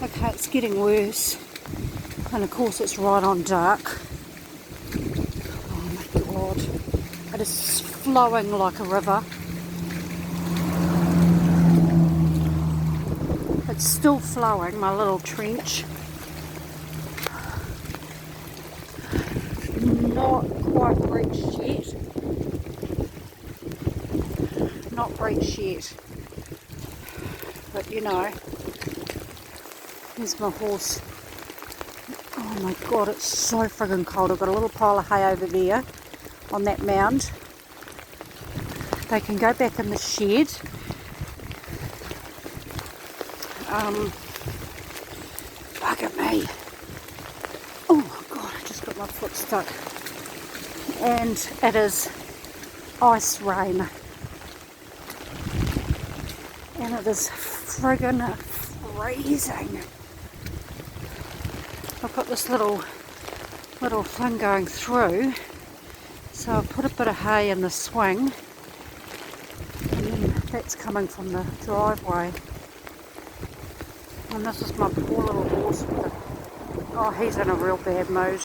Okay, it's getting worse. And of course it's right on dark. Oh my god. It is flowing like a river. It's still flowing, my little trench. Not quite reached yet. Not reached yet. But you know, there's my horse. Oh my god, it's so friggin' cold. I've got a little pile of hay over there on that mound. They can go back in the shed. Bugger me. Oh god, I just got my foot stuck. And it is ice rain. And it is friggin' freezing. I've got this little thing going through. So I've put a bit of hay in the swing. And then that's coming from the driveway. And this is my poor little horse. Oh, he's in a real bad mood.